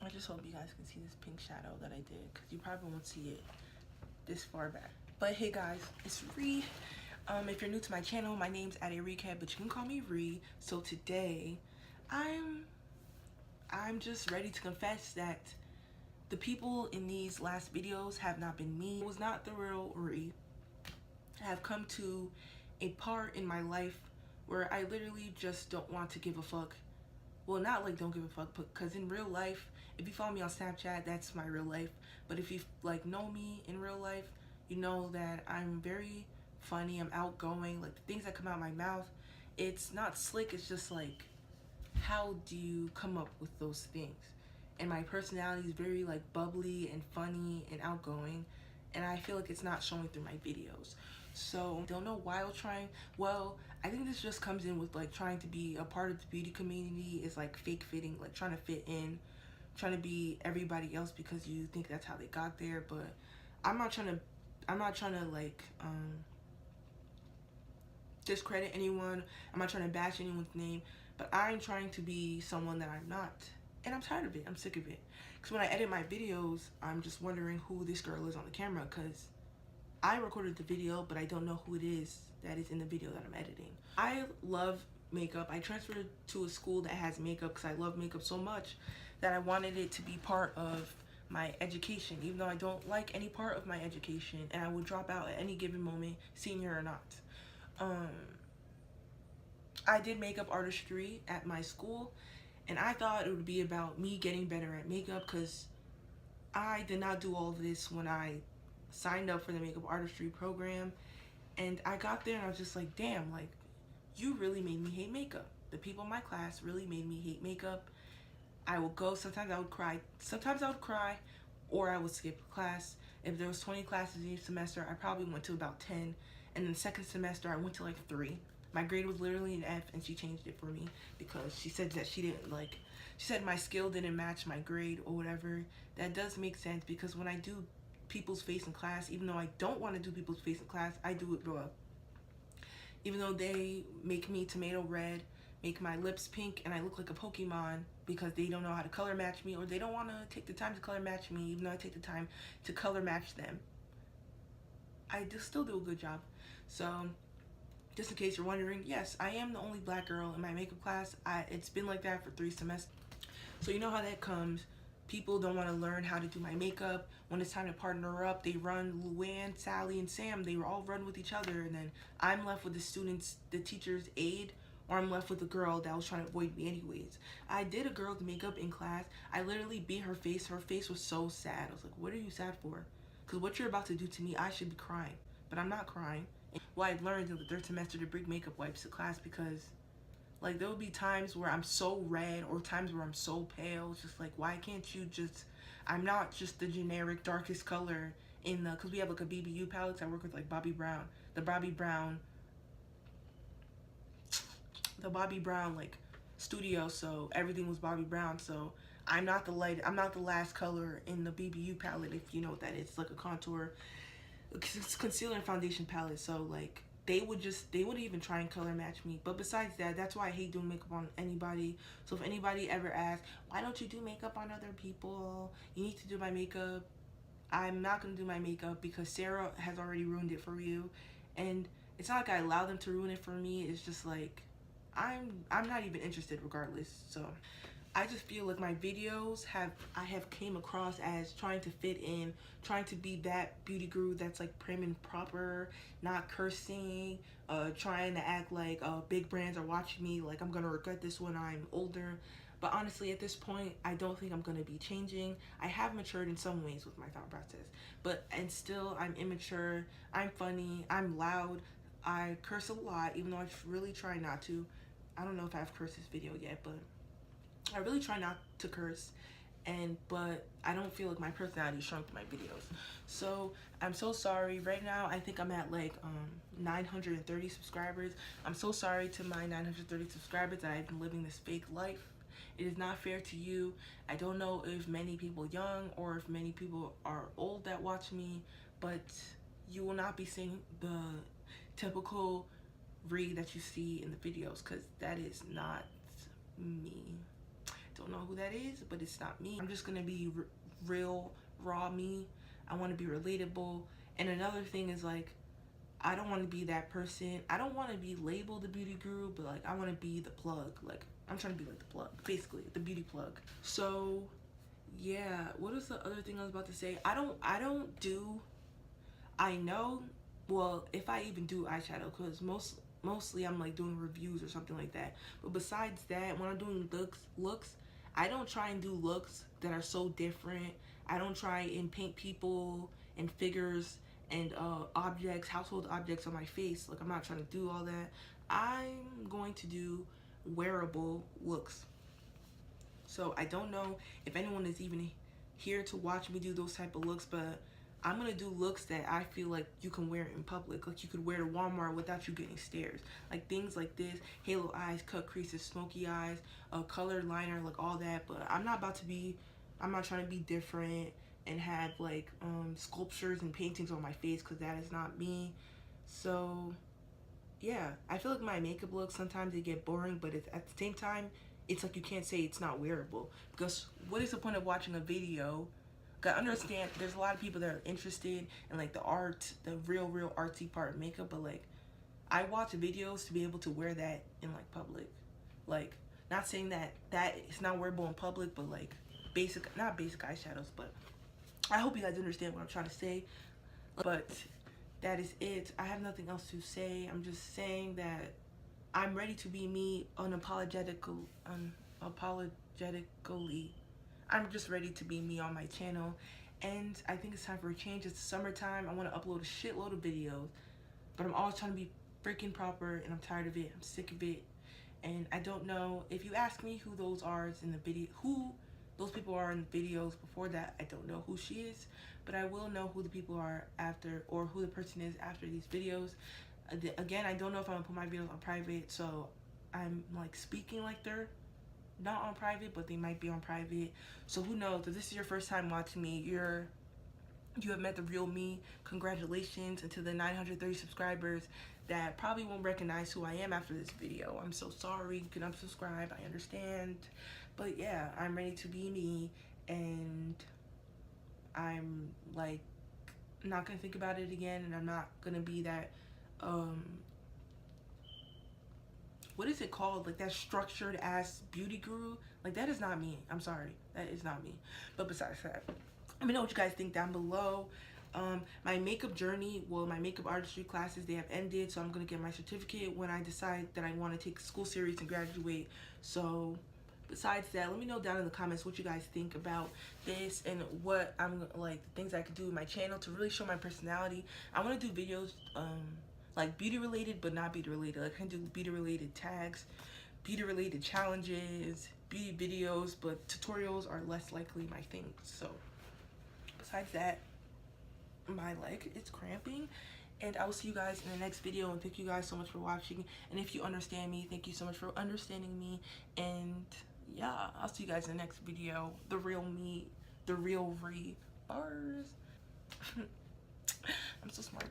I just hope you guys can see this pink shadow that I did, because you probably won't see it this far back. But hey guys, it's Ree. If you're new to my channel, my name's Recap, but you can call me Ree. So today, I'm just ready to confess that the people in these last videos have not been me. It was not the real Ree. I have come to a part in my life where I literally just don't want to give a fuck. Well, not like don't give a fuck, because in real life, if you follow me on Snapchat, that's my real life. But if you like know me in real life, you know that I'm very funny, I'm outgoing. Like the things that come out of my mouth, it's not slick, it's just like, how do you come up with those things? And my personality is very like bubbly and funny and outgoing, and I feel like it's not showing through my videos. So don't know why I was trying. Well, I think this just comes in with like trying to be a part of the beauty community is like fake fitting, like trying to fit in, trying to be everybody else because you think that's how they got there. But I'm not trying to like discredit anyone. I'm not trying to bash anyone's name, but I'm trying to be someone that I'm not. And I'm tired of it. I'm sick of it. Because when I edit my videos, I'm just wondering who this girl is on the camera, because I recorded the video, but I don't know who it is that is in the video that I'm editing. I love makeup. I transferred to a school that has makeup because I love makeup so much that I wanted it to be part of my education, even though I don't like any part of my education, and I would drop out at any given moment, senior or not. I did makeup artistry at my school, and I thought it would be about me getting better at makeup, because I did not do all of this when I signed up for the makeup artistry program. And I got there and I was just like, damn, like, you really made me hate makeup. The people in my class really made me hate makeup. I would go, sometimes I would cry, or I would skip class. If there was 20 classes each semester, I probably went to about 10, and then the second semester I went to like 3. My grade was literally an F, and she changed it for me because she said that she said my skill didn't match my grade or whatever. That does make sense, because when I do people's face in class, even though I don't want to do people's face in class, I do it raw. Even though they make me tomato red, make my lips pink, and I look like a Pokemon because they don't know how to color match me, or they don't want to take the time to color match me, even though I take the time to color match them, I still do a good job. So just in case you're wondering, yes, I am the only black girl in my makeup class. It's been like that for 3 semesters. So you know how that comes. People don't want to learn how to do my makeup. When it's time to partner up, they run. Luann, Sally, and Sam, they all run with each other, and then I'm left with the teacher's aide, or I'm left with the girl that was trying to avoid me anyways. I did a girl's makeup in class. I literally beat her face. Her face was so sad. I was like, what are you sad for? Because what you're about to do to me, I should be crying. But I'm not crying. Well, I learned in the 3rd semester to bring makeup wipes to class, because like there will be times where I'm so red or times where I'm so pale. It's just like, why can't you just, I'm not just the generic darkest color in the, because we have like a BBU palette. I work with like Bobbi Brown like studio, so everything was Bobbi Brown. So I'm not the last color in the BBU palette, if you know what that is. It's like a contour, it's concealer and foundation palette. So like they wouldn't even try and color match me. But besides that, that's why I hate doing makeup on anybody. So if anybody ever asks, why don't you do makeup on other people? You need to do my makeup. I'm not going to do my makeup because Sarah has already ruined it for you. And it's not like I allow them to ruin it for me. It's just like, I'm not even interested regardless. So I just feel like my videos I have came across as trying to fit in, trying to be that beauty guru that's like prim and proper, not cursing, trying to act like big brands are watching me, like I'm gonna regret this when I'm older. But honestly, at this point, I don't think I'm gonna be changing. I have matured in some ways with my thought process, and still I'm immature, I'm funny, I'm loud, I curse a lot, even though I really try not to. I don't know if I've cursed this video yet, but I really try not to curse, but I don't feel like my personality shrunk to my videos. So I'm so sorry. Right now I think I'm at like 930 subscribers. I'm so sorry to my 930 subscribers that I've been living this fake life. It is not fair to you. I don't know if many people young or if many people are old that watch me, but you will not be seeing the typical Ree that you see in the videos, because that is not me. don't know who that is, but it's not me. I'm just gonna be real, raw me. I want to be relatable. And another thing is, like, I don't want to be that person. I don't want to be labeled the beauty guru, but like I want to be the plug. Like, I'm trying to be like the plug, basically the beauty plug. So yeah, what is the other thing I was about to say? I know, well, if I even do eyeshadow, because mostly I'm like doing reviews or something like that. But besides that, when I'm doing looks, I don't try and do looks that are so different. I don't try and paint people and figures and objects, household objects on my face. Like, I'm not trying to do all that. I'm going to do wearable looks. So I don't know if anyone is even here to watch me do those type of looks, but I'm gonna do looks that I feel like you can wear in public. Like, you could wear to Walmart without you getting stares. Like things like this, halo eyes, cut creases, smoky eyes, a colored liner, like all that. But I'm not trying to be different and have like sculptures and paintings on my face, because that is not me. So yeah, I feel like my makeup looks, sometimes they get boring, but it's, at the same time, it's like you can't say it's not wearable, because what is the point of watching a video? I understand there's a lot of people that are interested in like the art, the real artsy part of makeup, but like I watch videos to be able to wear that in like public. Like, not saying that it's not wearable in public, but like not basic eyeshadows, but I hope you guys understand what I'm trying to say. But that is it. I have nothing else to say. I'm just saying that I'm ready to be me unapologetically. I'm just ready to be me on my channel. And I think it's time for a change. It's summertime. I want to upload a shitload of videos, but I'm always trying to be freaking proper, and I'm tired of it. I'm sick of it. And I don't know, if you ask me who those are in the video, who those people are in the videos before that, I don't know who she is, but I will know who the people are after, or who the person is after these videos. Again, I don't know if I'm gonna put my videos on private, so I'm like speaking like they're not on private, but they might be on private. So who knows? If this is your first time watching me, you have met the real me. Congratulations. And to the 930 subscribers that probably won't recognize who I am after this video, I'm so sorry. You can unsubscribe, I understand. But yeah, I'm ready to be me, and I'm like not gonna think about it again, and I'm not gonna be that what is it called, like that structured ass beauty guru. Like, that is not me. I'm sorry, that is not me. But besides that, let me know what you guys think down below. My makeup journey, well, my makeup artistry classes, they have ended, so I'm gonna get my certificate when I decide that I want to take school series and graduate. So besides that, let me know down in the comments what you guys think about this, and what I'm like, the things I could do with my channel to really show my personality. I want to do videos like beauty related, but not beauty related. Like, I can do beauty related tags, beauty related challenges, beauty videos, but tutorials are less likely my thing. So besides that, my leg is cramping, and I will see you guys in the next video. And thank you guys so much for watching, and if you understand me, thank you so much for understanding me. And yeah, I'll see you guys in the next video. The real me, the real bars. I'm so smart.